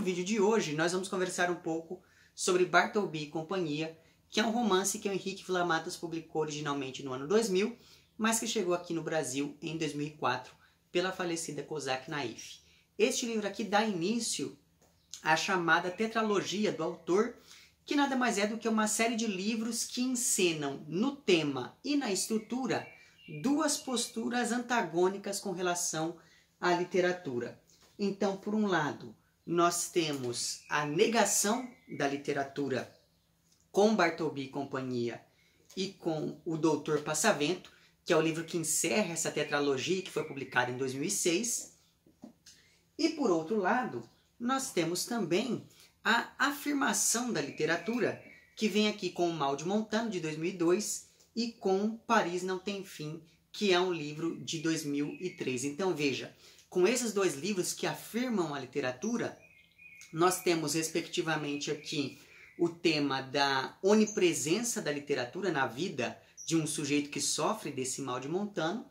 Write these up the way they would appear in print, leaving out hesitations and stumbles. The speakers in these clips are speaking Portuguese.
vídeo de hoje, nós vamos conversar um pouco sobre Bartleby e Companhia, que é um romance que o Henrique Vilas-Matas publicou originalmente no ano 2000, mas que chegou aqui no Brasil em 2004 pela falecida Kozak Naif. Este livro aqui dá início à chamada tetralogia do autor, que nada mais é do que uma série de livros que encenam no tema e na estrutura duas posturas antagônicas com relação à literatura. Então, por um lado, nós temos a negação da literatura com Bartleby e Companhia e com o Doutor Passavento, que é o livro que encerra essa tetralogia, que foi publicado em 2006. E por outro lado, nós temos também a afirmação da literatura, que vem aqui com O Mal de Montano, de 2002, e com Paris Não Tem Fim, que é um livro de 2003. Então veja, com esses dois livros que afirmam a literatura, nós temos respectivamente aqui o tema da onipresença da literatura na vida de um sujeito que sofre desse mal de Montano.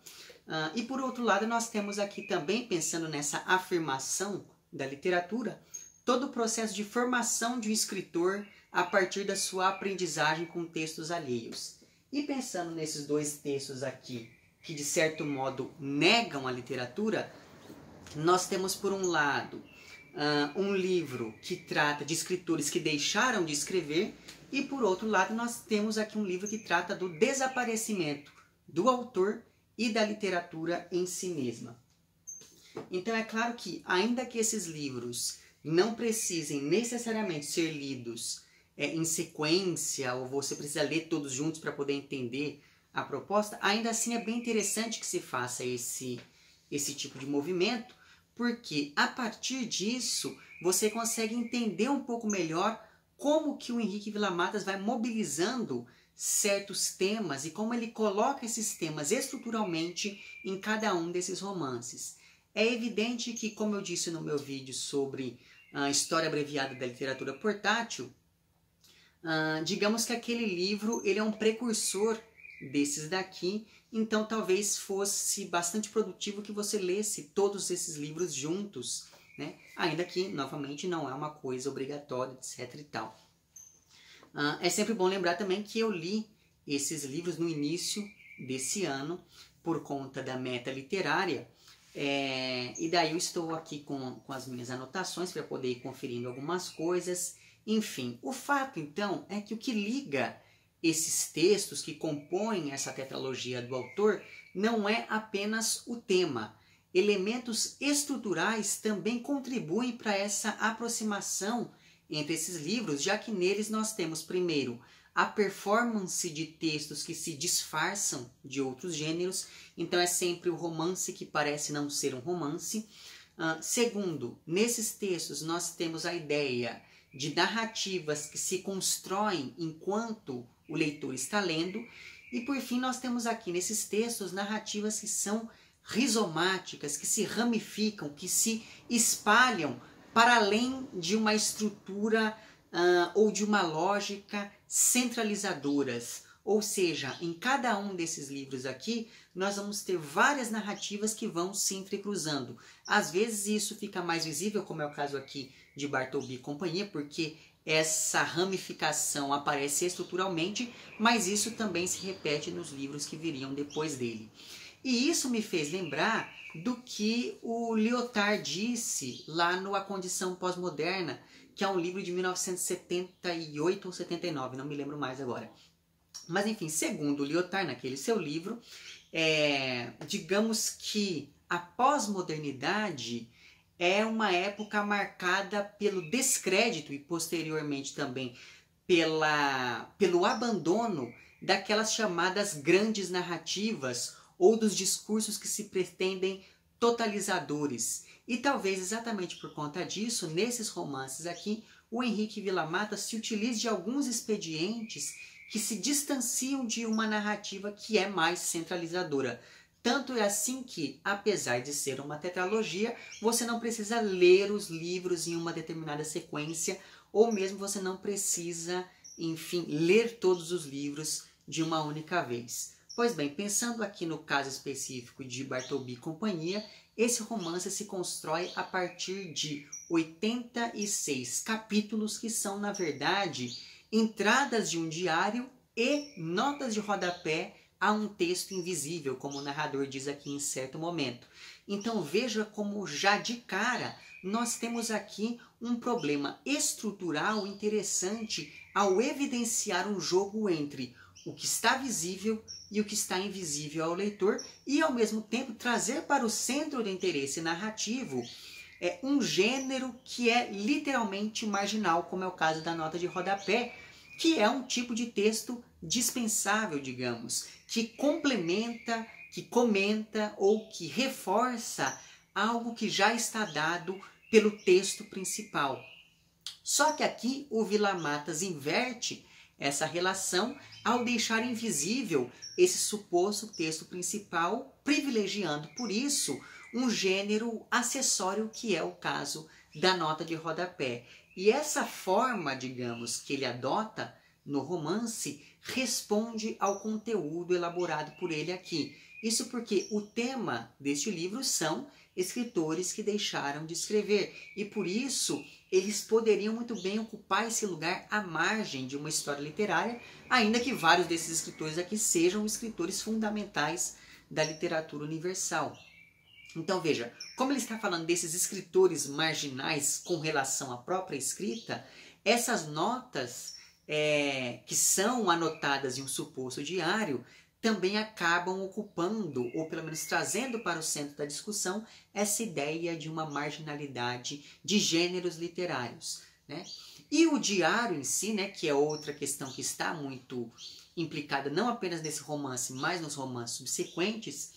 E por outro lado, nós temos aqui também, pensando nessa afirmação da literatura, todo o processo de formação de um escritor a partir da sua aprendizagem com textos alheios. E pensando nesses dois textos aqui, que de certo modo negam a literatura, nós temos por um lado um livro que trata de escritores que deixaram de escrever, e por outro lado nós temos aqui um livro que trata do desaparecimento do autor e da literatura em si mesma. Então é claro que, ainda que esses livros não precisem necessariamente ser lidos em sequência, ou você precisa ler todos juntos para poder entender a proposta, ainda assim é bem interessante que se faça esse tipo de movimento, porque a partir disso você consegue entender um pouco melhor como que o Henrique Vilas-Matas vai mobilizando certos temas e como ele coloca esses temas estruturalmente em cada um desses romances. É evidente que, como eu disse no meu vídeo sobre a história abreviada da literatura portátil, digamos que aquele livro ele é um precursor desses daqui, então talvez fosse bastante produtivo que você lesse todos esses livros juntos, né? Ainda que, novamente, não é uma coisa obrigatória, etc e tal. É sempre bom lembrar também que eu li esses livros no início desse ano, por conta da meta literária, e daí eu estou aqui com as minhas anotações para poder ir conferindo algumas coisas. Enfim, o fato então é que o que liga esses textos que compõem essa tetralogia do autor não é apenas o tema. Elementos estruturais também contribuem para essa aproximação entre esses livros, já que neles nós temos, primeiro, a performance de textos que se disfarçam de outros gêneros, então é sempre o romance que parece não ser um romance. Segundo, nesses textos nós temos a ideia de narrativas que se constroem enquanto o leitor está lendo. E por fim nós temos aqui nesses textos narrativas que são rizomáticas, que se ramificam, que se espalham para além de uma estrutura ou de uma lógica centralizadoras. Ou seja, em cada um desses livros aqui, nós vamos ter várias narrativas que vão se entrecruzando. Às vezes isso fica mais visível, como é o caso aqui de Bartleby e Companhia, porque essa ramificação aparece estruturalmente, mas isso também se repete nos livros que viriam depois dele. E isso me fez lembrar do que o Lyotard disse lá no A Condição Pós-Moderna, que é um livro de 1978 ou 79, não me lembro mais agora. Mas enfim, segundo o Lyotard, naquele seu livro, digamos que a pós-modernidade é uma época marcada pelo descrédito e posteriormente também pelo abandono daquelas chamadas grandes narrativas ou dos discursos que se pretendem totalizadores. E talvez exatamente por conta disso, nesses romances aqui, o Henrique Vilas-Matas se utilize de alguns expedientes que se distanciam de uma narrativa que é mais centralizadora. Tanto é assim que, apesar de ser uma tetralogia, você não precisa ler os livros em uma determinada sequência, ou mesmo você não precisa, enfim, ler todos os livros de uma única vez. Pois bem, pensando aqui no caso específico de Bartleby e Companhia, esse romance se constrói a partir de 86 capítulos que são, na verdade, entradas de um diário e notas de rodapé a um texto invisível, como o narrador diz aqui em certo momento. Então veja como já de cara nós temos aqui um problema estrutural interessante ao evidenciar um jogo entre o que está visível e o que está invisível ao leitor e ao mesmo tempo trazer para o centro do interesse narrativo um gênero que é literalmente marginal, como é o caso da nota de rodapé, que é um tipo de texto dispensável, digamos, que complementa, que comenta ou que reforça algo que já está dado pelo texto principal. Só que aqui o Vila Matas inverte essa relação ao deixar invisível esse suposto texto principal, privilegiando por isso um gênero acessório que é o caso da nota de rodapé. E essa forma, digamos, que ele adota no romance responde ao conteúdo elaborado por ele aqui. Isso porque o tema deste livro são escritores que deixaram de escrever e por isso eles poderiam muito bem ocupar esse lugar à margem de uma história literária, ainda que vários desses escritores aqui sejam escritores fundamentais da literatura universal. Então veja, como ele está falando desses escritores marginais com relação à própria escrita, essas notas que são anotadas em um suposto diário também acabam ocupando, ou pelo menos trazendo para o centro da discussão, essa ideia de uma marginalidade de gêneros literários, né? E o diário em si, né, que é outra questão que está muito implicada não apenas nesse romance, mas nos romances subsequentes,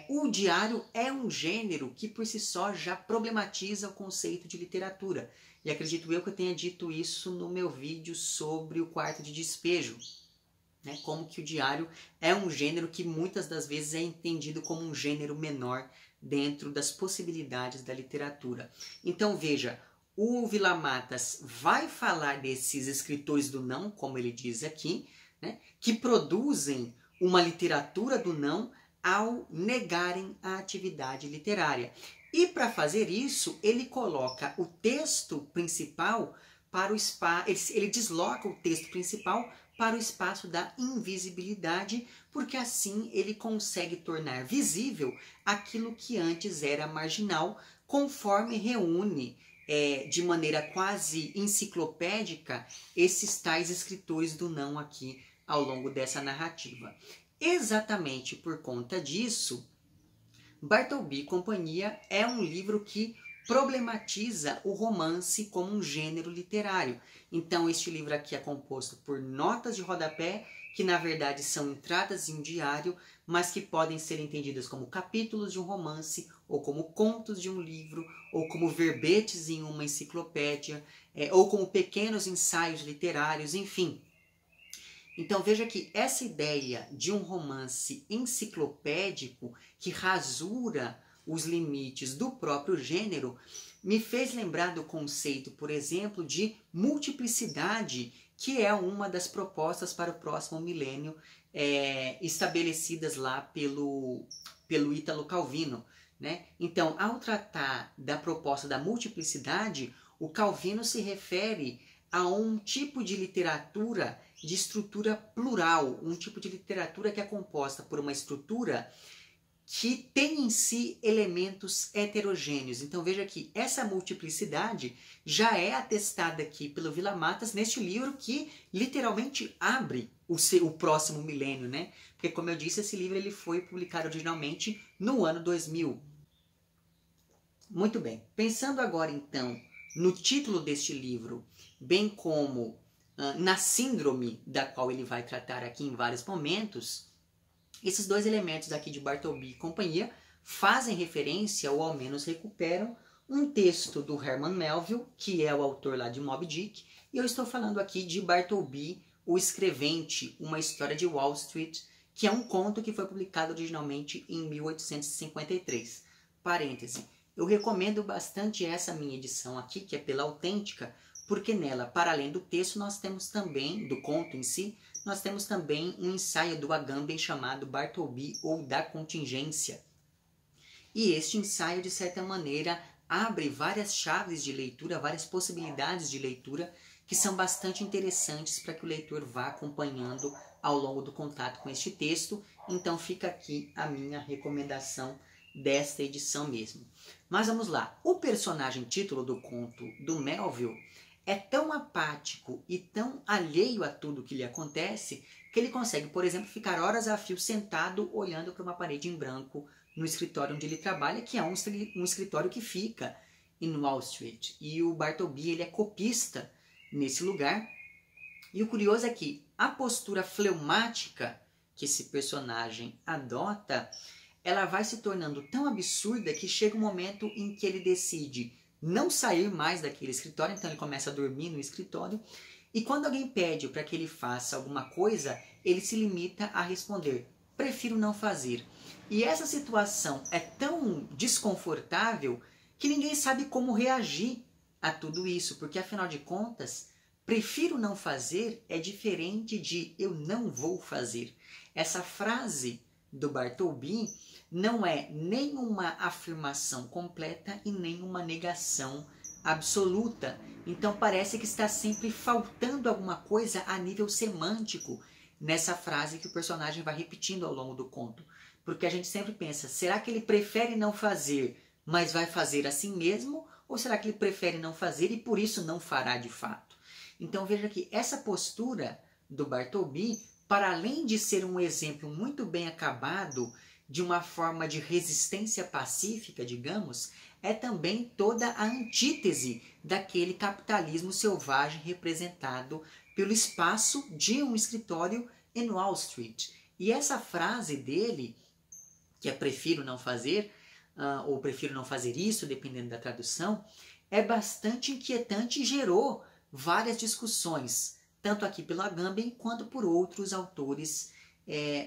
o diário é um gênero que por si só já problematiza o conceito de literatura. E acredito eu que eu tenha dito isso no meu vídeo sobre o quarto de despejo. Né? Como que o diário é um gênero que muitas das vezes é entendido como um gênero menor dentro das possibilidades da literatura. Então veja, o Vila Matas vai falar desses escritores do não, como ele diz aqui, né? Que produzem uma literatura do não ao negarem a atividade literária. E para fazer isso, ele coloca o texto principal para o espaço, ele desloca o texto principal para o espaço da invisibilidade, porque assim ele consegue tornar visível aquilo que antes era marginal, conforme reúne de maneira quase enciclopédica esses tais escritores do não aqui ao longo dessa narrativa. Exatamente por conta disso, Bartleby e Companhia é um livro que problematiza o romance como um gênero literário. Então este livro aqui é composto por notas de rodapé, que na verdade são entradas em um diário, mas que podem ser entendidas como capítulos de um romance, ou como contos de um livro, ou como verbetes em uma enciclopédia, ou como pequenos ensaios literários, enfim. Então veja que essa ideia de um romance enciclopédico que rasura os limites do próprio gênero me fez lembrar do conceito, por exemplo, de multiplicidade, que é uma das propostas para o próximo milênio estabelecidas lá pelo Ítalo Calvino, né? Então, ao tratar da proposta da multiplicidade, o Calvino se refere a um tipo de literatura de estrutura plural, um tipo de literatura que é composta por uma estrutura que tem em si elementos heterogêneos. Então veja que essa multiplicidade já é atestada aqui pelo Vila Matas neste livro que literalmente abre o próximo milênio, né? Porque como eu disse, esse livro ele foi publicado originalmente no ano 2000. Muito bem, pensando agora então no título deste livro, bem como na síndrome da qual ele vai tratar aqui em vários momentos, esses dois elementos aqui de Bartleby e Companhia fazem referência, ou ao menos recuperam, um texto do Herman Melville, que é o autor lá de Moby Dick, e eu estou falando aqui de Bartleby, o Escrevente, uma história de Wall Street, que é um conto que foi publicado originalmente em 1853. Parêntese, eu recomendo bastante essa minha edição aqui, que é pela Autêntica, porque nela, para além do texto, nós temos também, do conto em si, nós temos também um ensaio do Agamben chamado Bartleby ou da Contingência. E este ensaio, de certa maneira, abre várias chaves de leitura, várias possibilidades de leitura que são bastante interessantes para que o leitor vá acompanhando ao longo do contato com este texto. Então fica aqui a minha recomendação desta edição mesmo. Mas vamos lá. O personagem título do conto do Melville é tão apático e tão alheio a tudo que lhe acontece que ele consegue, por exemplo, ficar horas a fio sentado olhando para uma parede em branco no escritório onde ele trabalha, que é um escritório que fica em Wall Street. E o Bartleby, ele é copista nesse lugar. E o curioso é que a postura fleumática que esse personagem adota, ela vai se tornando tão absurda que chega um momento em que ele decide não sair mais daquele escritório, então ele começa a dormir no escritório, e quando alguém pede para que ele faça alguma coisa, ele se limita a responder: prefiro não fazer. E essa situação é tão desconfortável que ninguém sabe como reagir a tudo isso, porque afinal de contas, prefiro não fazer é diferente de eu não vou fazer. Essa frase do Bartleby não é nem uma afirmação completa e nem uma negação absoluta. Então parece que está sempre faltando alguma coisa a nível semântico nessa frase que o personagem vai repetindo ao longo do conto. Porque a gente sempre pensa, será que ele prefere não fazer, mas vai fazer assim mesmo? Ou será que ele prefere não fazer e por isso não fará de fato? Então veja que essa postura do Bartleby, para além de ser um exemplo muito bem acabado de uma forma de resistência pacífica, digamos, é também toda a antítese daquele capitalismo selvagem representado pelo espaço de um escritório em Wall Street. E essa frase dele, que é prefiro não fazer, ou prefiro não fazer isso, dependendo da tradução, é bastante inquietante e gerou várias discussões, tanto aqui pelo Agamben quanto por outros autores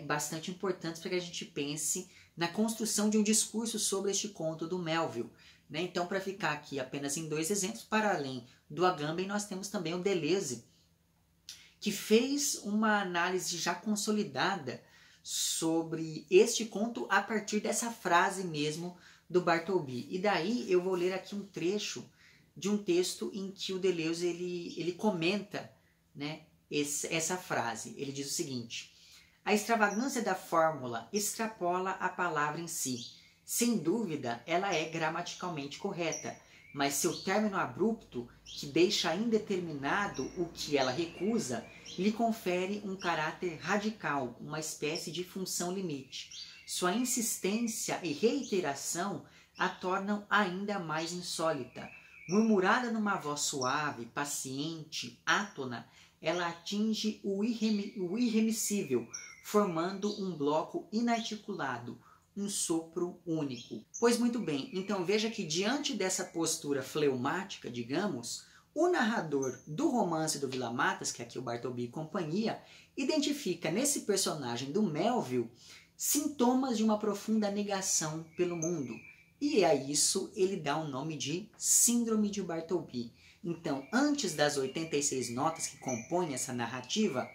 bastante importantes para que a gente pense na construção de um discurso sobre este conto do Melville. Né? Então, para ficar aqui apenas em 2 exemplos, para além do Agamben, nós temos também o Deleuze, que fez uma análise já consolidada sobre este conto a partir dessa frase mesmo do Bartleby. E daí eu vou ler aqui um trecho de um texto em que o Deleuze ele comenta, né, essa frase. Ele diz o seguinte: a extravagância da fórmula extrapola a palavra em si. Sem dúvida, ela é gramaticalmente correta, mas seu término abrupto, que deixa indeterminado o que ela recusa, lhe confere um caráter radical, uma espécie de função limite. Sua insistência e reiteração a tornam ainda mais insólita. Murmurada numa voz suave, paciente, átona, ela atinge o irremissível, formando um bloco inarticulado, um sopro único. Pois muito bem, então veja que diante dessa postura fleumática, digamos, o narrador do romance do Vila Matas, que é aqui o Bartleby e companhia, identifica nesse personagem do Melville sintomas de uma profunda negação pelo mundo. E a isso ele dá o nome de Síndrome de Bartleby. Então, antes das 86 notas que compõem essa narrativa,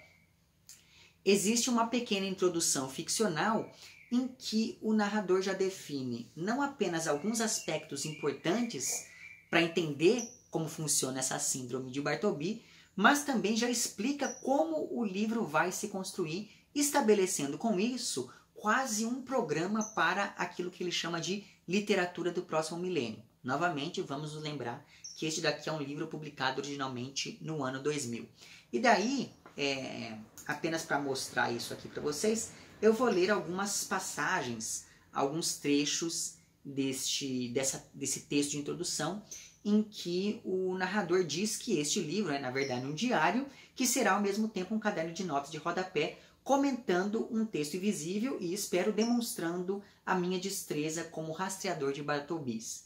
existe uma pequena introdução ficcional em que o narrador já define não apenas alguns aspectos importantes para entender como funciona essa síndrome de Bartleby, mas também já explica como o livro vai se construir, estabelecendo com isso quase um programa para aquilo que ele chama de literatura do próximo milênio. Novamente, vamos nos lembrar que este daqui é um livro publicado originalmente no ano 2000. E daí, apenas para mostrar isso aqui para vocês, eu vou ler algumas passagens, alguns trechos desse texto de introdução, em que o narrador diz que este livro é, na verdade, um diário, que será ao mesmo tempo um caderno de notas de rodapé, comentando um texto invisível e, espero, demonstrando a minha destreza como rastreador de Bartlebys.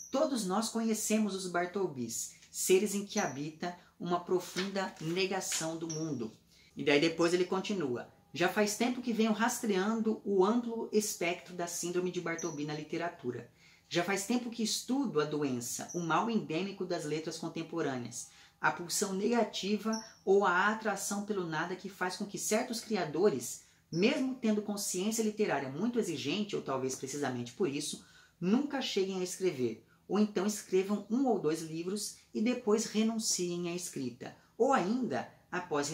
Todos nós conhecemos os Bartlebys, seres em que habita uma profunda negação do mundo. E daí depois ele continua. Já faz tempo que venho rastreando o amplo espectro da síndrome de Bartleby na literatura. Já faz tempo que estudo a doença, o mal endêmico das letras contemporâneas, a pulsão negativa ou a atração pelo nada que faz com que certos criadores, mesmo tendo consciência literária muito exigente, ou talvez precisamente por isso, nunca cheguem a escrever, ou então escrevam 1 ou 2 livros e depois renunciem à escrita. Ou ainda, após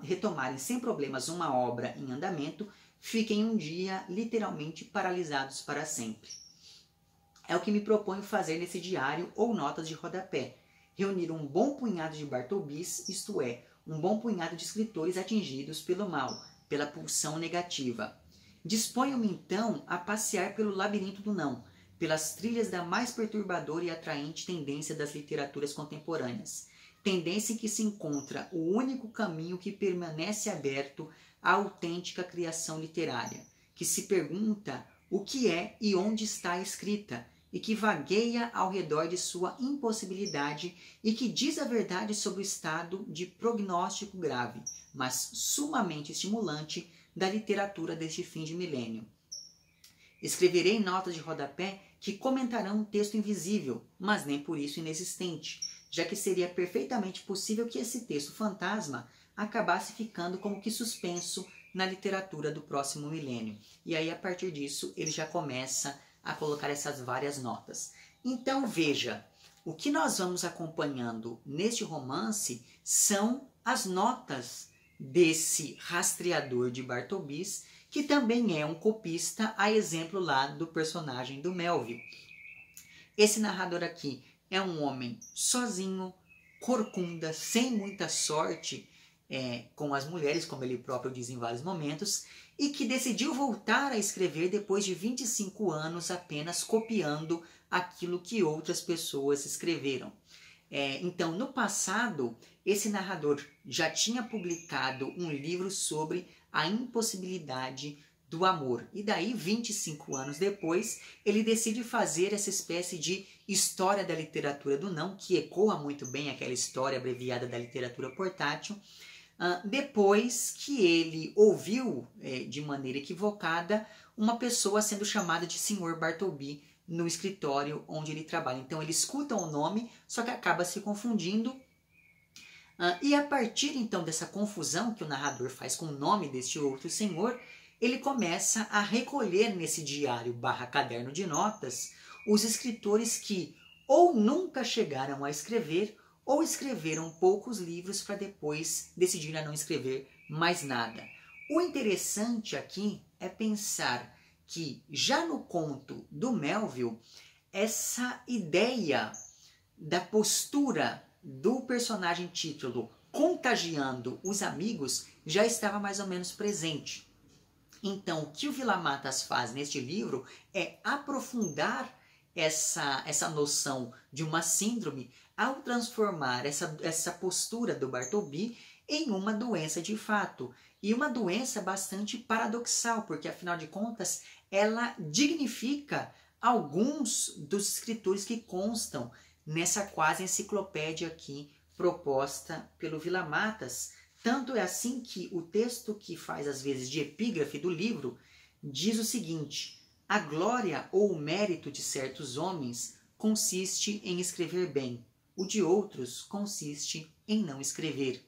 retomarem sem problemas uma obra em andamento, fiquem um dia literalmente paralisados para sempre. É o que me proponho fazer nesse diário ou notas de rodapé. Reunir um bom punhado de Bartlebys, isto é, um bom punhado de escritores atingidos pelo mal, pela pulsão negativa. Disponho-me então a passear pelo labirinto do não, pelas trilhas da mais perturbadora e atraente tendência das literaturas contemporâneas. Tendência em que se encontra o único caminho que permanece aberto à autêntica criação literária, que se pergunta o que é e onde está a escrita, e que vagueia ao redor de sua impossibilidade e que diz a verdade sobre o estado de prognóstico grave, mas sumamente estimulante, da literatura deste fim de milênio. Escreverei notas de rodapé que comentarão um texto invisível, mas nem por isso inexistente, já que seria perfeitamente possível que esse texto fantasma acabasse ficando como que suspenso na literatura do próximo milênio. E aí, a partir disso, ele já começa a colocar essas várias notas. Então, veja, o que nós vamos acompanhando neste romance são as notas desse rastreador de Bartlebys, que também é um copista, a exemplo lá do personagem do Melville. Esse narrador aqui é um homem sozinho, corcunda, sem muita sorte com as mulheres, como ele próprio diz em vários momentos, e que decidiu voltar a escrever depois de 25 anos apenas copiando aquilo que outras pessoas escreveram. Então, no passado, esse narrador já tinha publicado um livro sobre a impossibilidade do amor. E daí, 25 anos depois, ele decide fazer essa espécie de história da literatura do não, que ecoa muito bem aquela história abreviada da literatura portátil, depois que ele ouviu, de maneira equivocada, uma pessoa sendo chamada de Sr. Bartleby no escritório onde ele trabalha. Então ele escuta o nome, só que acaba se confundindo. E a partir então dessa confusão que o narrador faz com o nome deste outro senhor, ele começa a recolher nesse diário / caderno de notas os escritores que ou nunca chegaram a escrever ou escreveram poucos livros para depois decidir a não escrever mais nada. O interessante aqui é pensar que já no conto do Melville, essa ideia da postura do personagem título contagiando os amigos já estava mais ou menos presente. Então, o que o Vila Matas faz neste livro é aprofundar essa noção de uma síndrome ao transformar essa postura do Bartleby em uma doença de fato. E uma doença bastante paradoxal, porque afinal de contas ela dignifica alguns dos escritores que constam nessa quase enciclopédia aqui proposta pelo Vila Matas. Tanto é assim que o texto que faz às vezes de epígrafe do livro diz o seguinte: a glória ou o mérito de certos homens consiste em escrever bem, o de outros consiste em não escrever.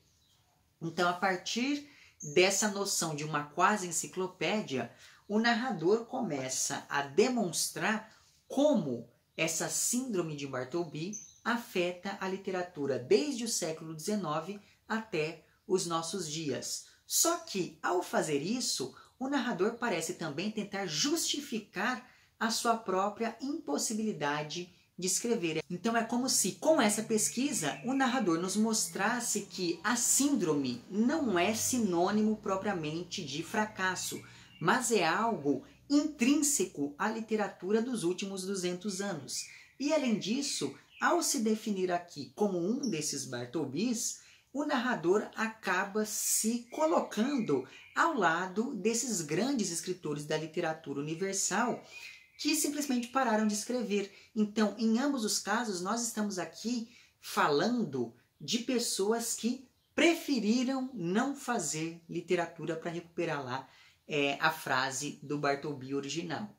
Então, a partir dessa noção de uma quase enciclopédia, o narrador começa a demonstrar como essa síndrome de Bartleby afeta a literatura desde o século XIX até os nossos dias. Só que, ao fazer isso, o narrador parece também tentar justificar a sua própria impossibilidade de escrever. Então é como se, com essa pesquisa, o narrador nos mostrasse que a síndrome não é sinônimo propriamente de fracasso, mas é algo intrínseco à literatura dos últimos 200 anos. E além disso, ao se definir aqui como um desses Bartlebys, o narrador acaba se colocando ao lado desses grandes escritores da literatura universal que simplesmente pararam de escrever. Então, em ambos os casos, nós estamos aqui falando de pessoas que preferiram não fazer literatura para recuperar lá a frase do Bartleby original.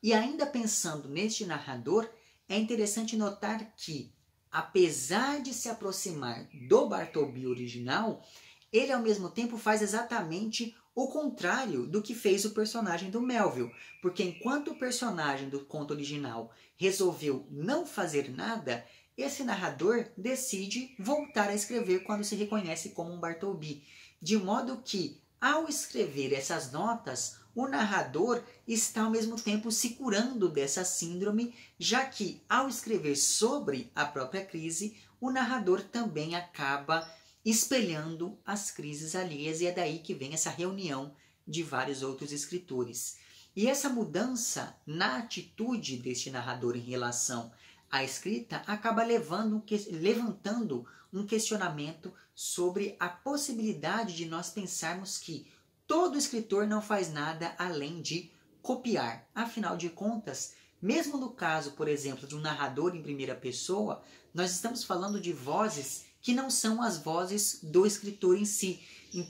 E ainda pensando neste narrador, é interessante notar que, apesar de se aproximar do Bartleby original, ele ao mesmo tempo faz exatamente O contrário do que fez o personagem do Melville, porque enquanto o personagem do conto original resolveu não fazer nada, esse narrador decide voltar a escrever quando se reconhece como um Bartleby. De modo que, ao escrever essas notas, o narrador está ao mesmo tempo se curando dessa síndrome, já que, ao escrever sobre a própria crise, o narrador também acaba espelhando as crises alheias, e é daí que vem essa reunião de vários outros escritores. E essa mudança na atitude deste narrador em relação à escrita acaba levantando um questionamento sobre a possibilidade de nós pensarmos que todo escritor não faz nada além de copiar. Afinal de contas, mesmo no caso, por exemplo, de um narrador em primeira pessoa, nós estamos falando de vozes que não são as vozes do escritor em si,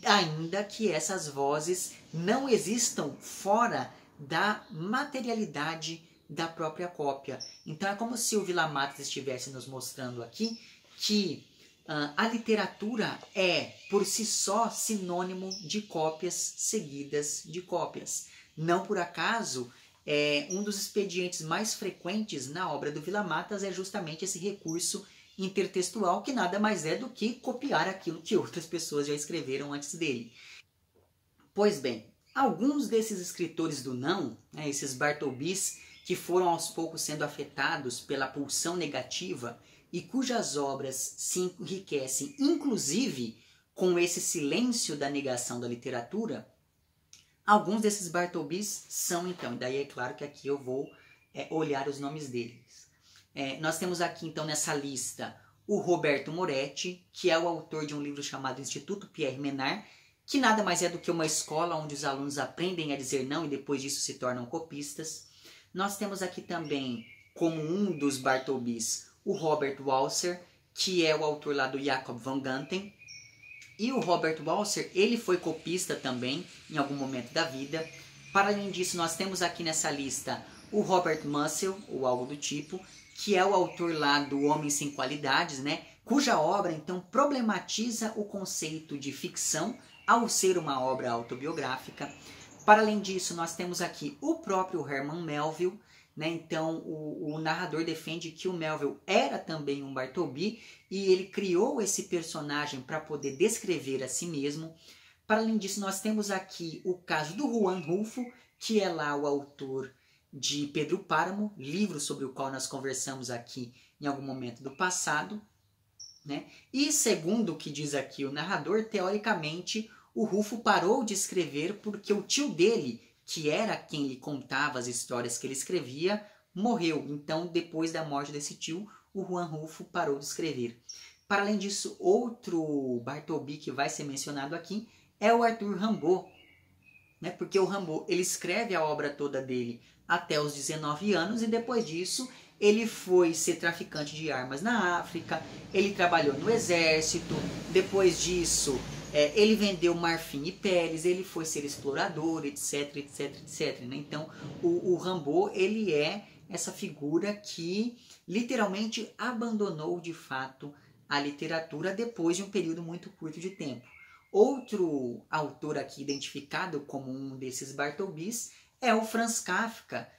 ainda que essas vozes não existam fora da materialidade da própria cópia. Então é como se o Vila Matas estivesse nos mostrando aqui que a literatura é, por si só, sinônimo de cópias seguidas de cópias. Não por acaso, um dos expedientes mais frequentes na obra do Vila Matas é justamente esse recurso intertextual, que nada mais é do que copiar aquilo que outras pessoas já escreveram antes dele. Pois bem, alguns desses escritores do não, esses Bartlebys, que foram aos poucos sendo afetados pela pulsão negativa e cujas obras se enriquecem, inclusive, com esse silêncio da negação da literatura, alguns desses Bartlebys são, então, e daí é claro que aqui eu vou olhar os nomes deles. Nós temos aqui, então, nessa lista, o Roberto Moretti, que é o autor de um livro chamado Instituto Pierre Menard, que nada mais é do que uma escola onde os alunos aprendem a dizer não e depois disso se tornam copistas. Nós temos aqui também, como um dos Bartlebys, o Robert Walser, que é o autor lá do Jacob van Ganten. E o Robert Walser, ele foi copista também, em algum momento da vida. Para além disso, nós temos aqui nessa lista o Robert Musil, ou algo do tipo, que é o autor lá do Homem Sem Qualidades, cuja obra, então, problematiza o conceito de ficção ao ser uma obra autobiográfica. Para além disso, nós temos aqui o próprio Herman Melville, então o narrador defende que o Melville era também um Bartleby e ele criou esse personagem para poder descrever a si mesmo. Para além disso, nós temos aqui o caso do Juan Rulfo, que é lá o autor de Pedro Páramo, livro sobre o qual nós conversamos aqui em algum momento do passado. E segundo o que diz aqui o narrador, teoricamente, o Rulfo parou de escrever porque o tio dele, que era quem lhe contava as histórias que ele escrevia, morreu. Então, depois da morte desse tio, o Juan Rulfo parou de escrever. Para além disso, outro Bartleby que vai ser mencionado aqui é o Arthur Rimbaud, porque o Rimbaud ele escreve a obra toda dele até os 19 anos e depois disso ele foi ser traficante de armas na África, ele trabalhou no exército, depois disso ele vendeu marfim e peles, ele foi ser explorador, etc, etc, etc. Então o Rimbaud ele é essa figura que literalmente abandonou de fato a literatura depois de um período muito curto de tempo. Outro autor aqui identificado como um desses Bartlebys é o Franz Kafka,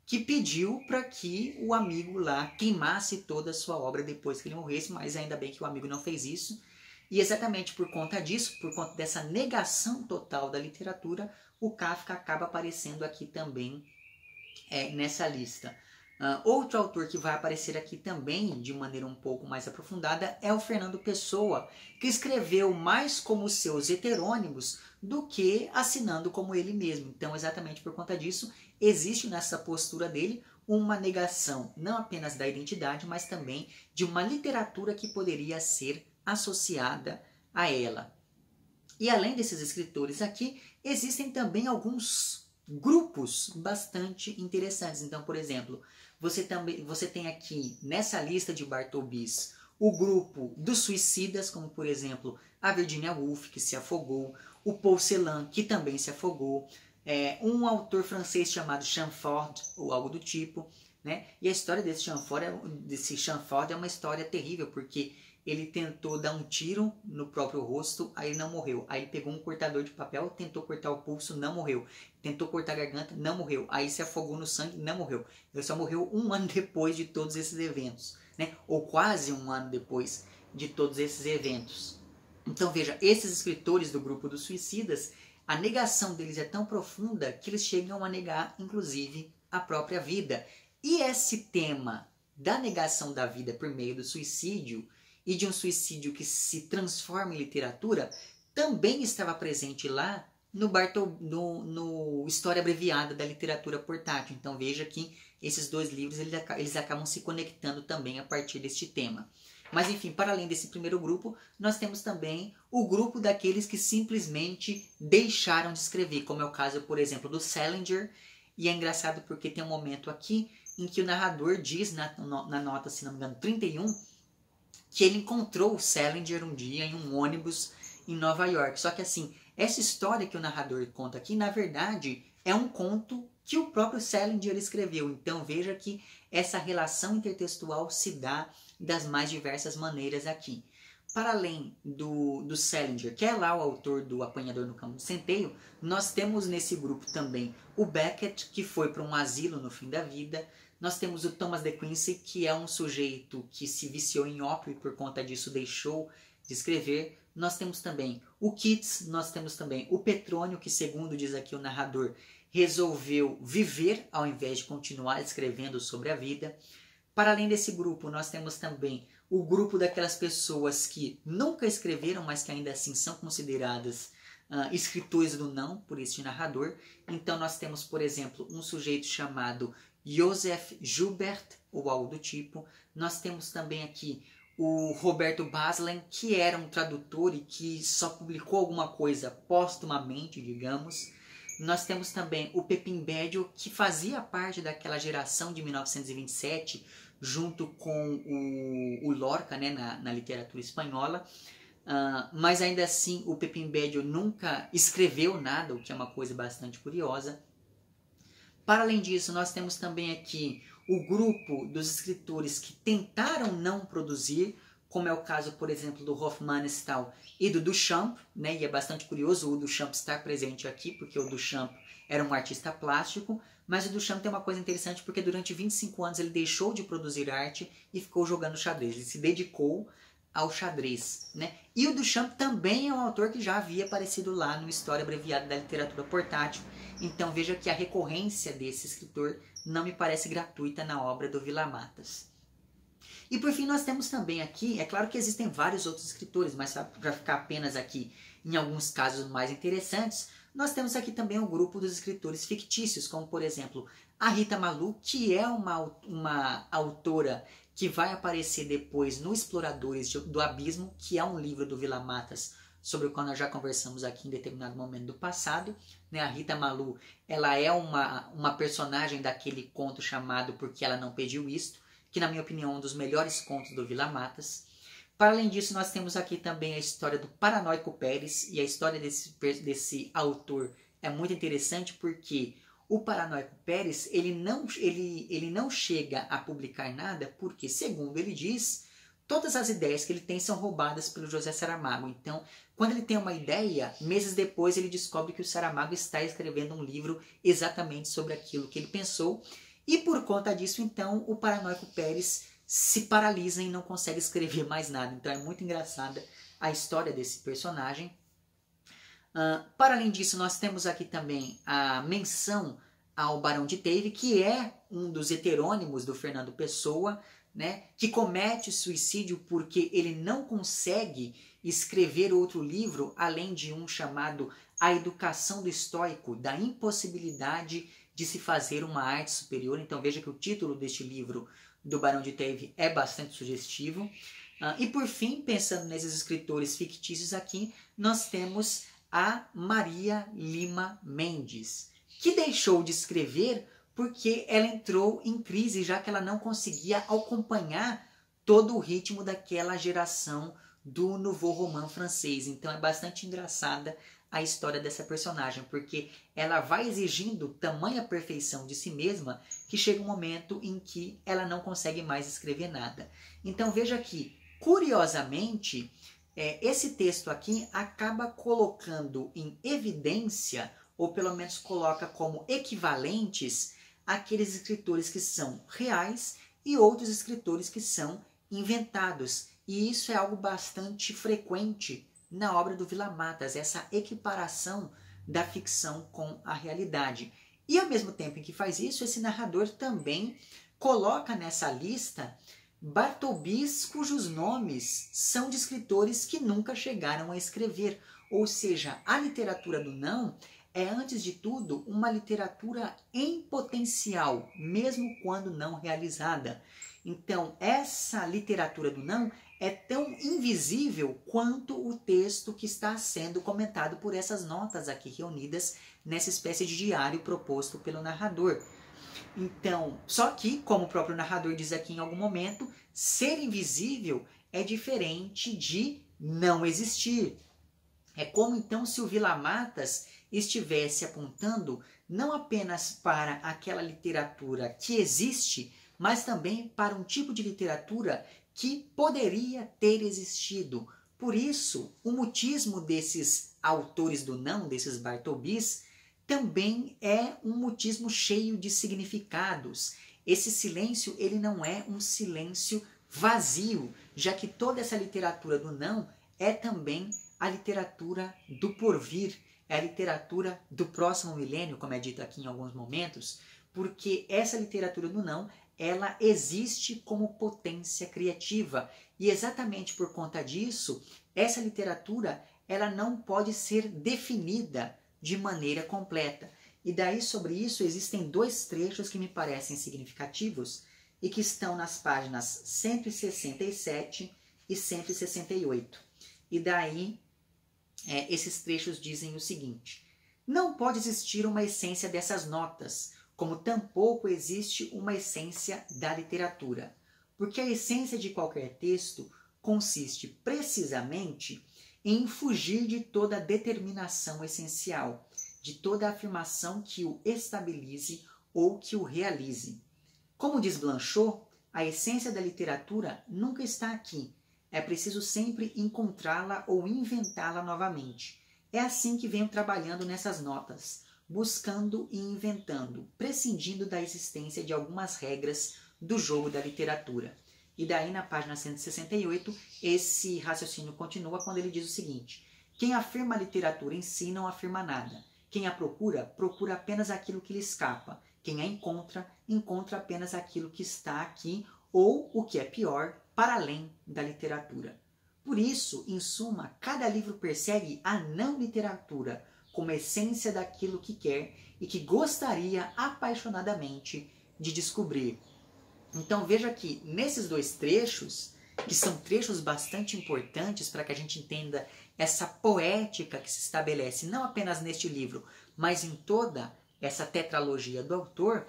que pediu para que o amigo lá queimasse toda a sua obra depois que ele morresse, mas ainda bem que o amigo não fez isso. E exatamente por conta disso, por conta dessa negação total da literatura, o Kafka acaba aparecendo aqui também nessa lista. Outro autor que vai aparecer aqui também de maneira um pouco mais aprofundada é o Fernando Pessoa, que escreveu mais como seus heterônimos do que assinando como ele mesmo. Então, exatamente por conta disso, existe nessa postura dele uma negação não apenas da identidade, mas também de uma literatura que poderia ser associada a ela. E além desses escritores aqui, existem também alguns grupos bastante interessantes. Então, por exemplo, você tem aqui nessa lista de Bartlebys o grupo dos suicidas, como por exemplo a Virginia Woolf, que se afogou, o Paul Celan, que também se afogou, um autor francês chamado Chamfort, ou algo do tipo, E a história desse Chamfort é uma história terrível, porque ele tentou dar um tiro no próprio rosto, aí ele não morreu. Aí ele pegou um cortador de papel, tentou cortar o pulso, não morreu. Tentou cortar a garganta, não morreu. Aí se afogou no sangue, não morreu. Ele só morreu 1 ano depois de todos esses eventos, né? Ou quase 1 ano depois de todos esses eventos. Então veja, esses escritores do grupo dos suicidas, a negação deles é tão profunda que eles chegam a negar, inclusive, a própria vida. E esse tema da negação da vida por meio do suicídio e de um suicídio que se transforma em literatura também estava presente lá no História Abreviada da Literatura Portátil. Então veja que esses dois livros eles acabam se conectando também a partir deste tema. Mas enfim, para além desse primeiro grupo, nós temos também o grupo daqueles que simplesmente deixaram de escrever, como é o caso, por exemplo, do Salinger. E é engraçado porque tem um momento aqui em que o narrador diz na nota, se não me engano, 31, que ele encontrou o Salinger um dia em um ônibus em Nova York. Só que assim, essa história que o narrador conta aqui, na verdade, é um conto que o próprio Salinger escreveu. Então veja que essa relação intertextual se dá das mais diversas maneiras aqui. Para além do Salinger, que é lá o autor do Apanhador no Campo de Centeio, nós temos nesse grupo também o Beckett, que foi para um asilo no fim da vida. Nós temos o Thomas de Quincey, que é um sujeito que se viciou em ópio e por conta disso deixou de escrever. Nós temos também o Keats, nós temos também o Petrônio, que segundo diz aqui o narrador, resolveu viver ao invés de continuar escrevendo sobre a vida. Para além desse grupo, nós temos também o grupo daquelas pessoas que nunca escreveram, mas que ainda assim são consideradas escritores do não por este narrador. Então nós temos, por exemplo, um sujeito chamado Joseph Joubert, ou algo do tipo. Nós temos também aqui o Roberto Baslen, que era um tradutor e que só publicou alguma coisa póstumamente, digamos. Nós temos também o Pepin Bédio, que fazia parte daquela geração de 1927, junto com o Lorca, né, na literatura espanhola. Mas ainda assim o Pepin Bédio nunca escreveu nada, o que é uma coisa bastante curiosa. Para além disso, nós temos também aqui o grupo dos escritores que tentaram não produzir, como é o caso, por exemplo, do Hofmannsthal e do Duchamp, né? E é bastante curioso o Duchamp estar presente aqui, porque o Duchamp era um artista plástico, mas o Duchamp tem uma coisa interessante, porque durante 25 anos ele deixou de produzir arte e ficou jogando xadrez. Ele se dedicou ao xadrez, né? E o Duchamp também é um autor que já havia aparecido lá no História Abreviada da Literatura Portátil. Então veja que a recorrência desse escritor não me parece gratuita na obra do Vila Matas. E por fim nós temos também aqui, é claro que existem vários outros escritores, mas para ficar apenas aqui em alguns casos mais interessantes, nós temos aqui também o grupo dos escritores fictícios, como por exemplo a Rita Malou, que é uma autora que vai aparecer depois no Exploradores do Abismo, que é um livro do Vila Matas, sobre o qual nós já conversamos aqui em determinado momento do passado. Né? A Rita Malou, ela é uma personagem daquele conto chamado Porque Ela Não Pediu Isto, que na minha opinião é um dos melhores contos do Vila Matas. Para além disso, nós temos aqui também a história do Paranoico Pérez, e a história desse autor é muito interessante porque o Paranoico Pérez ele não chega a publicar nada porque, segundo ele diz, todas as ideias que ele tem são roubadas pelo José Saramago. Então, quando ele tem uma ideia, meses depois ele descobre que o Saramago está escrevendo um livro exatamente sobre aquilo que ele pensou. E por conta disso, então, o Paranoico Pérez se paralisa e não consegue escrever mais nada. Então é muito engraçada a história desse personagem. Para além disso, nós temos aqui também a menção ao Barão de Tave, que é um dos heterônimos do Fernando Pessoa, né, que comete suicídio porque ele não consegue escrever outro livro além de um chamado A Educação do Estoico, da impossibilidade de se fazer uma arte superior. Então veja que o título deste livro do Barão de Tave é bastante sugestivo. E por fim, pensando nesses escritores fictícios aqui, nós temos a Maria Lima Mendes, que deixou de escrever porque ela entrou em crise, já que ela não conseguia acompanhar todo o ritmo daquela geração do Nouveau Roman francês. Então é bastante engraçada a história dessa personagem, porque ela vai exigindo tamanha perfeição de si mesma que chega um momento em que ela não consegue mais escrever nada. Então veja que Curiosamente, esse texto aqui acaba colocando em evidência, ou pelo menos coloca como equivalentes, aqueles escritores que são reais e outros escritores que são inventados. E isso é algo bastante frequente na obra do Vila Matas, essa equiparação da ficção com a realidade. E ao mesmo tempo em que faz isso, esse narrador também coloca nessa lista Bartolbis cujos nomes são de escritores que nunca chegaram a escrever. Ou seja, a literatura do não é, antes de tudo, uma literatura em potencial, mesmo quando não realizada. Então, essa literatura do não é tão invisível quanto o texto que está sendo comentado por essas notas aqui reunidas nessa espécie de diário proposto pelo narrador. Então, só que, como o próprio narrador diz aqui em algum momento, ser invisível é diferente de não existir. É como então se o Vila Matas estivesse apontando não apenas para aquela literatura que existe, mas também para um tipo de literatura que poderia ter existido. Por isso, o mutismo desses autores do não, desses Bartolbis, também é um mutismo cheio de significados. Esse silêncio, ele não é um silêncio vazio, já que toda essa literatura do não é também a literatura do porvir, é a literatura do próximo milênio, como é dito aqui em alguns momentos, porque essa literatura do não, ela existe como potência criativa. E exatamente por conta disso, essa literatura, ela não pode ser definida de maneira completa. E daí sobre isso existem dois trechos que me parecem significativos e que estão nas páginas 167 e 168. E daí esses trechos dizem o seguinte: não pode existir uma essência dessas notas, como tampouco existe uma essência da literatura, porque a essência de qualquer texto consiste precisamente em fugir de toda determinação essencial, de toda afirmação que o estabilize ou que o realize. Como diz Blanchot, a essência da literatura nunca está aqui. É preciso sempre encontrá-la ou inventá-la novamente. É assim que venho trabalhando nessas notas, buscando e inventando, prescindindo da existência de algumas regras do jogo da literatura. E daí, na página 168, esse raciocínio continua quando ele diz o seguinte: quem afirma a literatura em si não afirma nada. Quem a procura, procura apenas aquilo que lhe escapa. Quem a encontra, encontra apenas aquilo que está aqui, ou, o que é pior, para além da literatura. Por isso, em suma, cada livro persegue a não literatura como essência daquilo que quer e que gostaria apaixonadamente de descobrir. Então veja que nesses dois trechos, que são trechos bastante importantes para que a gente entenda essa poética que se estabelece não apenas neste livro, mas em toda essa tetralogia do autor,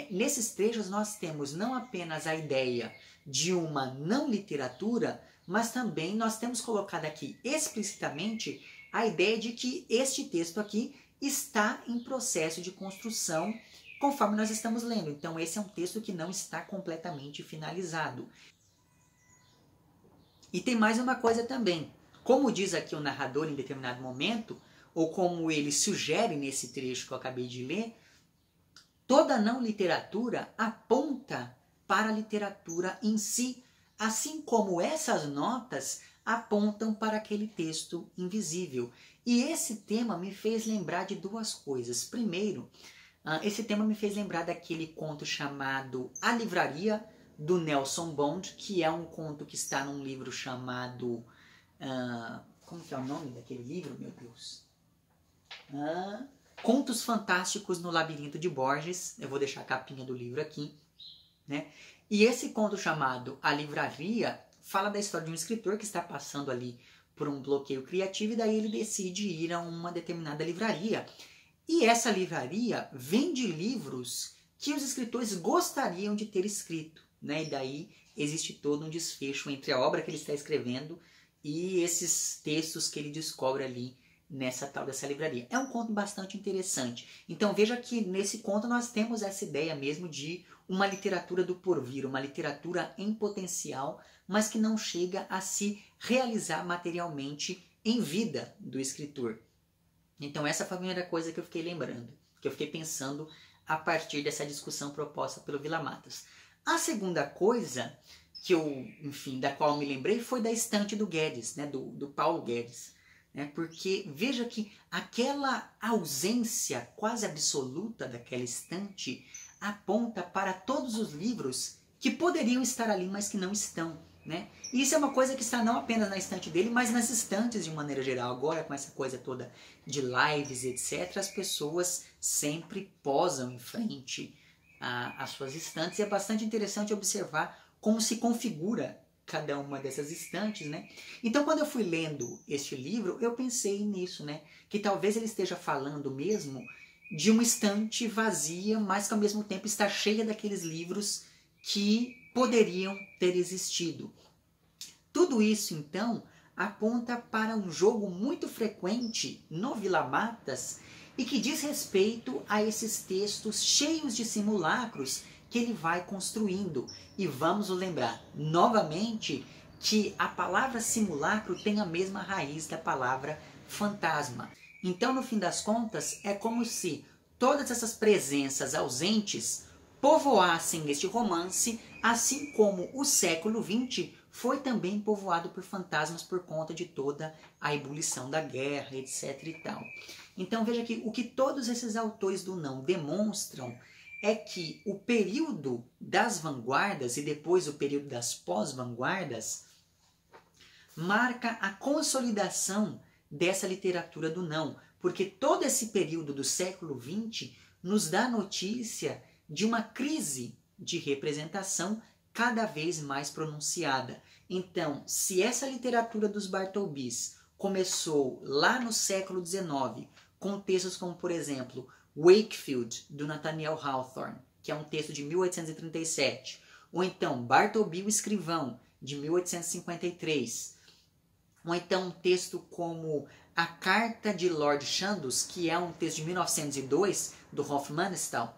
nesses trechos nós temos não apenas a ideia de uma não literatura, mas também nós temos colocado aqui explicitamente a ideia de que este texto aqui está em processo de construção conforme nós estamos lendo. Então esse é um texto que não está completamente finalizado. E tem mais uma coisa também. Como diz aqui o narrador em determinado momento, ou como ele sugere nesse trecho que eu acabei de ler, toda não literatura aponta para a literatura em si, assim como essas notas apontam para aquele texto invisível. E esse tema me fez lembrar de duas coisas. Primeiro, esse tema me fez lembrar daquele conto chamado A Livraria, do Nelson Bond, que é um conto que está num livro chamado... como que é o nome daquele livro, meu Deus? Contos Fantásticos no Labirinto de Borges. Eu vou deixar a capinha do livro aqui, né? E esse conto chamado A Livraria fala da história de um escritor que está passando ali por um bloqueio criativo e daí ele decide ir a uma determinada livraria. E essa livraria vende livros que os escritores gostariam de ter escrito, né? E daí existe todo um desfecho entre a obra que ele está escrevendo e esses textos que ele descobre ali nessa tal dessa livraria. É um conto bastante interessante. Então veja que nesse conto nós temos essa ideia mesmo de uma literatura do porvir, uma literatura em potencial, mas que não chega a se realizar materialmente em vida do escritor. Então essa foi a primeira coisa que eu fiquei lembrando, que eu fiquei pensando a partir dessa discussão proposta pelo Vila Matas. A segunda coisa que da qual eu me lembrei foi da estante do Guedes, né, do Paulo Guedes. Né, porque veja que aquela ausência quase absoluta daquela estante aponta para todos os livros que poderiam estar ali, mas que não estão. Né? E isso é uma coisa que está não apenas na estante dele, mas nas estantes de maneira geral. Agora, com essa coisa toda de lives, etc., as pessoas sempre posam em frente às suas estantes. E é bastante interessante observar como se configura cada uma dessas estantes, né? Então, quando eu fui lendo este livro, eu pensei nisso, né? Que talvez ele esteja falando mesmo de uma estante vazia, mas que ao mesmo tempo está cheia daqueles livros que poderiam ter existido. Tudo isso, então, aponta para um jogo muito frequente no Vila Matas e que diz respeito a esses textos cheios de simulacros que ele vai construindo. E vamos lembrar, novamente, que a palavra simulacro tem a mesma raiz da palavra fantasma. Então, no fim das contas, é como se todas essas presenças ausentes povoassem este romance, assim como o século XX foi também povoado por fantasmas por conta de toda a ebulição da guerra, etc. e tal. Então veja que o que todos esses autores do não demonstram é que o período das vanguardas e depois o período das pós-vanguardas marca a consolidação dessa literatura do não, porque todo esse período do século XX nos dá notícia de uma crise de representação cada vez mais pronunciada. Então, se essa literatura dos Bartolbis começou lá no século XIX, com textos como, por exemplo, Wakefield, do Nathaniel Hawthorne, que é um texto de 1837, ou então Bartleby o Escrivão, de 1853, ou então um texto como A Carta de Lord Chandos, que é um texto de 1902, do Hofmannsthal.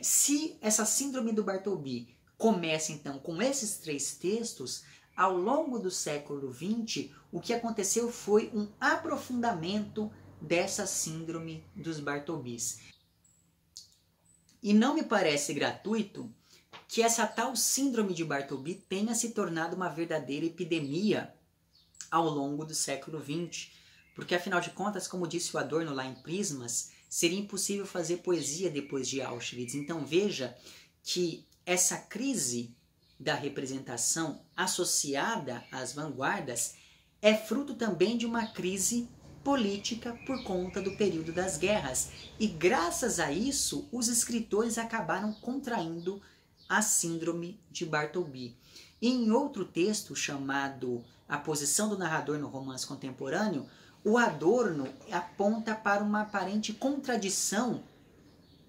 Se essa síndrome do Bartleby começa então com esses três textos, ao longo do século XX, o que aconteceu foi um aprofundamento dessa síndrome dos Bartlebys. E não me parece gratuito que essa tal síndrome de Bartleby tenha se tornado uma verdadeira epidemia ao longo do século XX, porque afinal de contas, como disse o Adorno lá em Prismas, seria impossível fazer poesia depois de Auschwitz. Então veja que essa crise da representação associada às vanguardas é fruto também de uma crise política por conta do período das guerras. E graças a isso, os escritores acabaram contraindo a síndrome de Bartleby. E em outro texto chamado A Posição do Narrador no Romance Contemporâneo, o Adorno aponta para uma aparente contradição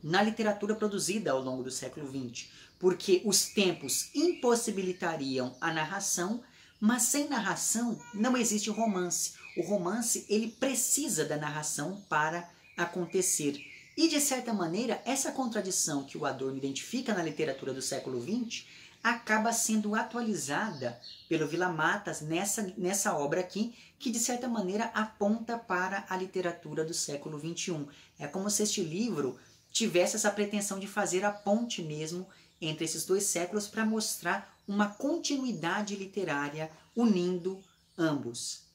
na literatura produzida ao longo do século XX, porque os tempos impossibilitariam a narração, mas sem narração não existe romance. O romance ele precisa da narração para acontecer. E, de certa maneira, essa contradição que o Adorno identifica na literatura do século XX acaba sendo atualizada pelo Vila Matas nessa obra aqui, que de certa maneira aponta para a literatura do século XXI. É como se este livro tivesse essa pretensão de fazer a ponte mesmo entre esses dois séculos para mostrar uma continuidade literária unindo ambos.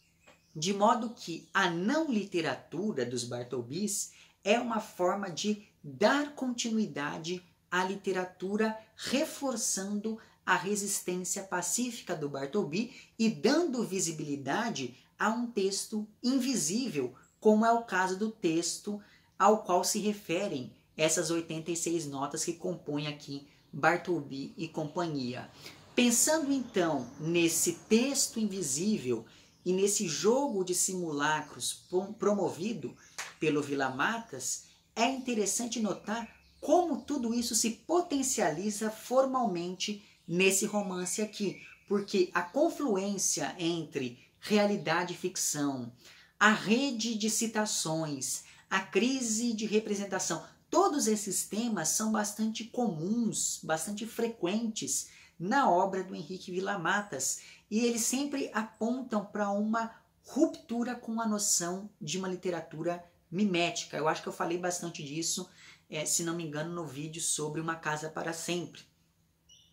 De modo que a não literatura dos Bartlebys é uma forma de dar continuidade à literatura, reforçando a resistência pacífica do Bartleby e dando visibilidade a um texto invisível, como é o caso do texto ao qual se referem essas 86 notas que compõem aqui Bartleby e companhia. Pensando então nesse texto invisível e nesse jogo de simulacros promovido pelo Vila Matas, é interessante notar como tudo isso se potencializa formalmente nesse romance aqui, porque a confluência entre realidade e ficção, a rede de citações, a crise de representação, todos esses temas são bastante comuns, bastante frequentes na obra do Henrique Villa-Matas, e eles sempre apontam para uma ruptura com a noção de uma literatura mimética. Eu acho que eu falei bastante disso, se não me engano, no vídeo sobre Uma Casa para Sempre.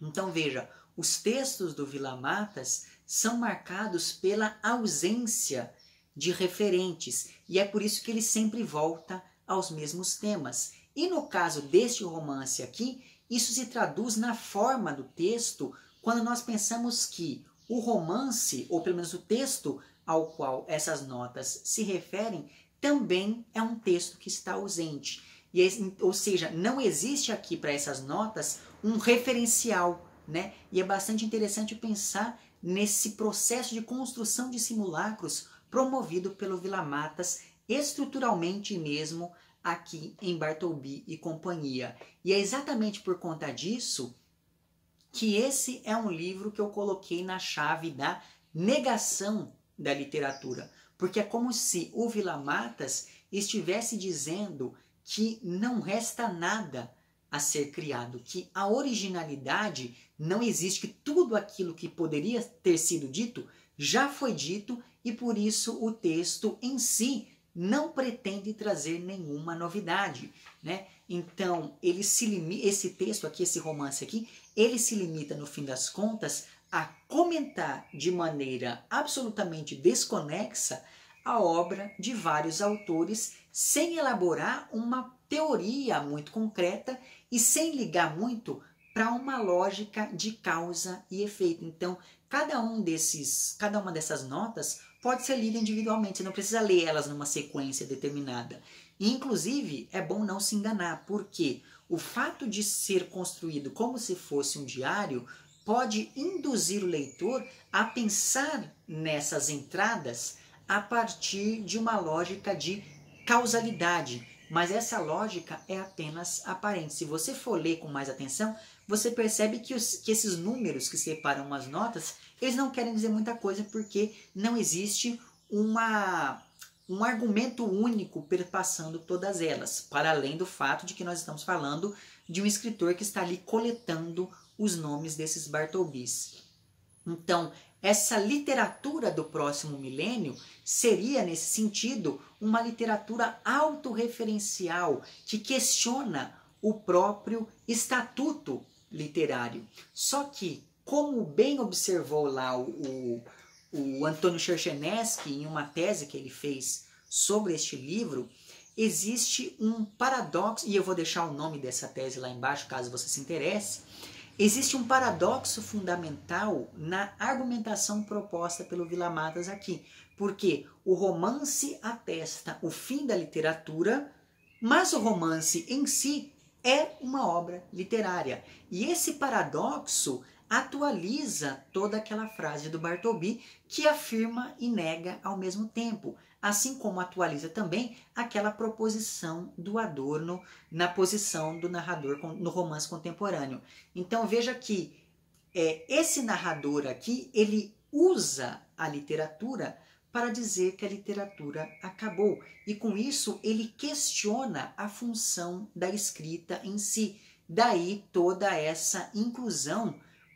Então veja, os textos do Villa-Matas são marcados pela ausência de referentes, e é por isso que ele sempre volta aos mesmos temas. E no caso deste romance aqui, isso se traduz na forma do texto, quando nós pensamos que o romance, ou pelo menos o texto ao qual essas notas se referem, também é um texto que está ausente. Ou seja, não existe aqui para essas notas um referencial, né? E é bastante interessante pensar nesse processo de construção de simulacros promovido pelo Villa-Matas estruturalmente mesmo aqui em Bartleby e Companhia. E é exatamente por conta disso que esse é um livro que eu coloquei na chave da negação da literatura. Porque é como se o Villa-Matas estivesse dizendo que não resta nada a ser criado, que a originalidade não existe, que tudo aquilo que poderia ter sido dito já foi dito e por isso o texto em si não pretende trazer nenhuma novidade, né? Então, esse texto aqui, esse romance aqui, ele se limita, no fim das contas, a comentar de maneira absolutamente desconexa a obra de vários autores, sem elaborar uma teoria muito concreta e sem ligar muito para uma lógica de causa e efeito. Então, cada uma dessas notas pode ser lida individualmente, você não precisa ler elas numa sequência determinada. E, inclusive, é bom não se enganar, porque o fato de ser construído como se fosse um diário pode induzir o leitor a pensar nessas entradas a partir de uma lógica de causalidade, mas essa lógica é apenas aparente. Se você for ler com mais atenção, você percebe que esses números que separam as notas, eles não querem dizer muita coisa, porque não existe um argumento único perpassando todas elas, para além do fato de que nós estamos falando de um escritor que está ali coletando os nomes desses Bartlebys. Então, essa literatura do próximo milênio seria, nesse sentido, uma literatura autorreferencial que questiona o próprio estatuto literário. Só que, como bem observou lá o Antônio Cherchenesky em uma tese que ele fez sobre este livro, existe um paradoxo, e eu vou deixar o nome dessa tese lá embaixo, caso você se interesse. Existe um paradoxo fundamental na argumentação proposta pelo Villa-Matas aqui, porque o romance atesta o fim da literatura, mas o romance em si é uma obra literária. E esse paradoxo atualiza toda aquela frase do Bartleby que afirma e nega ao mesmo tempo, assim como atualiza também aquela proposição do Adorno na posição do narrador no romance contemporâneo. Então veja que esse narrador aqui, ele usa a literatura para dizer que a literatura acabou. E com isso ele questiona a função da escrita em si. Daí toda essa inclusão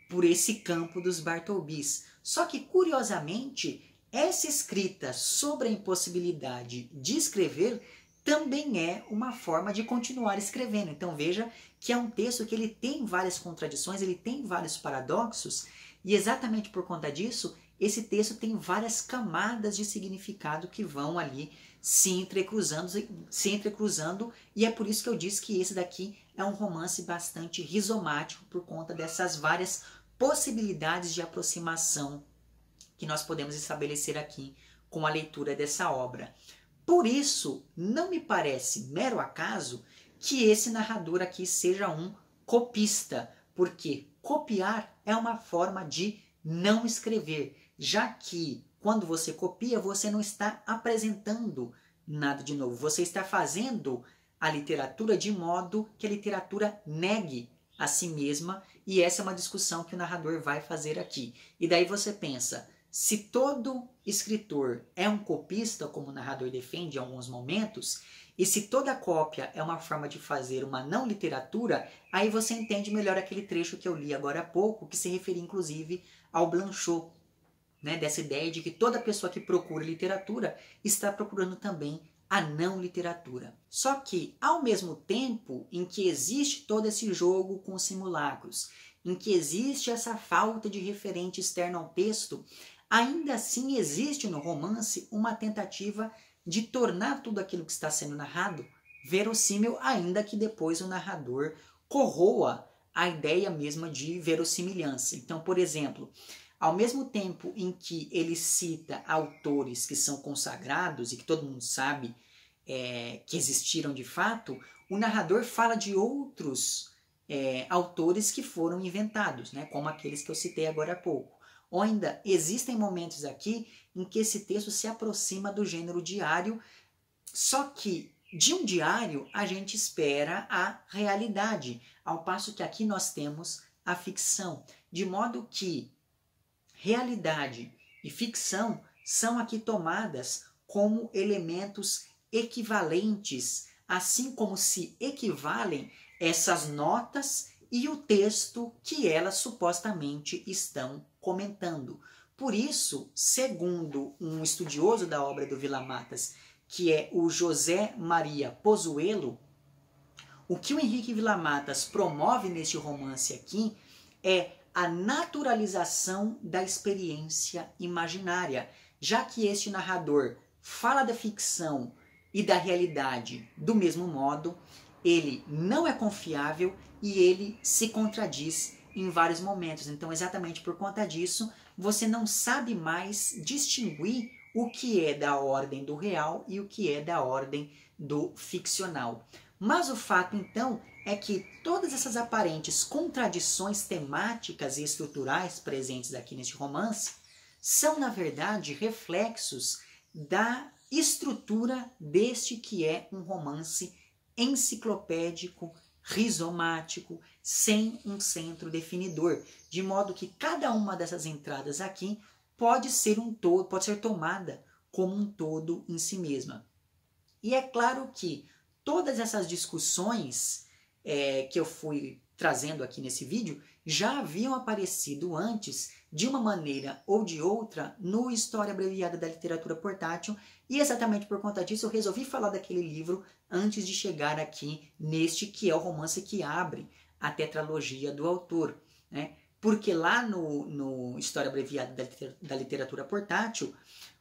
por esse campo dos Bartlebys. Só que, curiosamente, essa escrita sobre a impossibilidade de escrever também é uma forma de continuar escrevendo. Então veja que é um texto que ele tem várias contradições, ele tem vários paradoxos, e exatamente por conta disso, esse texto tem várias camadas de significado que vão ali se entrecruzando, e é por isso que eu disse que esse daqui é um romance bastante rizomático por conta dessas várias possibilidades de aproximação que nós podemos estabelecer aqui com a leitura dessa obra. Por isso, não me parece mero acaso que esse narrador aqui seja um copista, porque copiar é uma forma de não escrever, já que quando você copia, você não está apresentando nada de novo, você está fazendo a literatura de modo que a literatura negue a si mesma, e essa é uma discussão que o narrador vai fazer aqui. E daí você pensa, se todo escritor é um copista, como o narrador defende em alguns momentos, e se toda cópia é uma forma de fazer uma não literatura, aí você entende melhor aquele trecho que eu li agora há pouco, que se referia inclusive ao Blanchot, né, dessa ideia de que toda pessoa que procura literatura está procurando também a não literatura. Só que, ao mesmo tempo em que existe todo esse jogo com simulacros, em que existe essa falta de referente externo ao texto, ainda assim existe no romance uma tentativa de tornar tudo aquilo que está sendo narrado verossímil, ainda que depois o narrador corroa a ideia mesma de verossimilhança. Então, por exemplo, ao mesmo tempo em que ele cita autores que são consagrados e que todo mundo sabe que existiram de fato, o narrador fala de outros autores que foram inventados, né, como aqueles que eu citei agora há pouco. Ou ainda, existem momentos aqui em que esse texto se aproxima do gênero diário, só que de um diário a gente espera a realidade, ao passo que aqui nós temos a ficção, de modo que realidade e ficção são aqui tomadas como elementos equivalentes, assim como se equivalem essas notas e o texto que elas supostamente estão comentando. Por isso, segundo um estudioso da obra do Vila Matas, que é o José Maria Pozuelo, o que o Henrique Vila Matas promove neste romance aqui é a naturalização da experiência imaginária, já que este narrador fala da ficção e da realidade do mesmo modo, ele não é confiável e ele se contradiz em vários momentos. Então, exatamente por conta disso, você não sabe mais distinguir o que é da ordem do real e o que é da ordem do ficcional. Mas o fato, então, é que todas essas aparentes contradições temáticas e estruturais presentes aqui neste romance são, na verdade, reflexos da estrutura deste que é um romance enciclopédico, rizomático, sem um centro definidor, de modo que cada uma dessas entradas aqui pode ser um todo, pode ser tomada como um todo em si mesma. E é claro que todas essas discussões que eu fui trazendo aqui nesse vídeo já haviam aparecido antes, de uma maneira ou de outra, no História Abreviada da Literatura Portátil, e exatamente por conta disso eu resolvi falar daquele livro antes de chegar aqui neste que é o romance que abre a tetralogia do autor, né? Porque lá no História Abreviada da Literatura Portátil,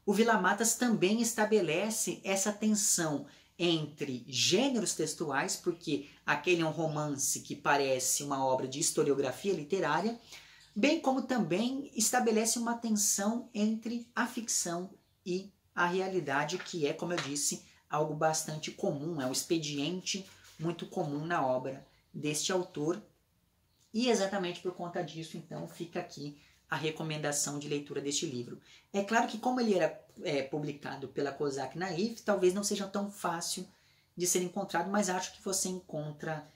o Vila Matas também estabelece essa tensão entre gêneros textuais, porque aquele é um romance que parece uma obra de historiografia literária, bem como também estabelece uma tensão entre a ficção e a realidade, que é, como eu disse, algo bastante comum, é um expediente muito comum na obra deste autor, e exatamente por conta disso, então, fica aqui a recomendação de leitura deste livro. É claro que como ele era publicado pela Kozak Naif, talvez não seja tão fácil de ser encontrado, mas acho que você encontra,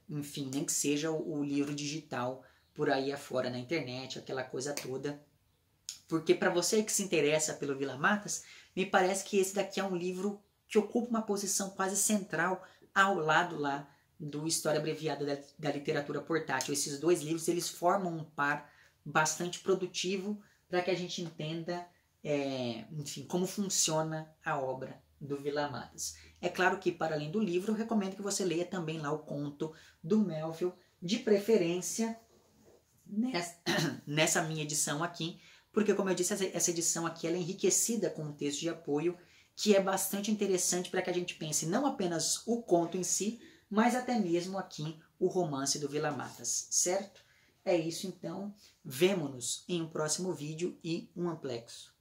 enfim, nem que seja o livro digital por aí afora na internet, aquela coisa toda. Porque para você que se interessa pelo Vila Matas, me parece que esse daqui é um livro que ocupa uma posição quase central ao lado lá do História Abreviada da Literatura Portátil. Esses dois livros eles formam um par bastante produtivo para que a gente entenda, enfim, como funciona a obra do Vila Matas. É claro que, para além do livro, eu recomendo que você leia também lá o conto do Melville, de preferência nessa minha edição aqui, porque, como eu disse, essa edição aqui ela é enriquecida com um texto de apoio que é bastante interessante para que a gente pense não apenas o conto em si, mas até mesmo aqui o romance do Vila Matas, certo? É isso então, vemo-nos em um próximo vídeo e um amplexo.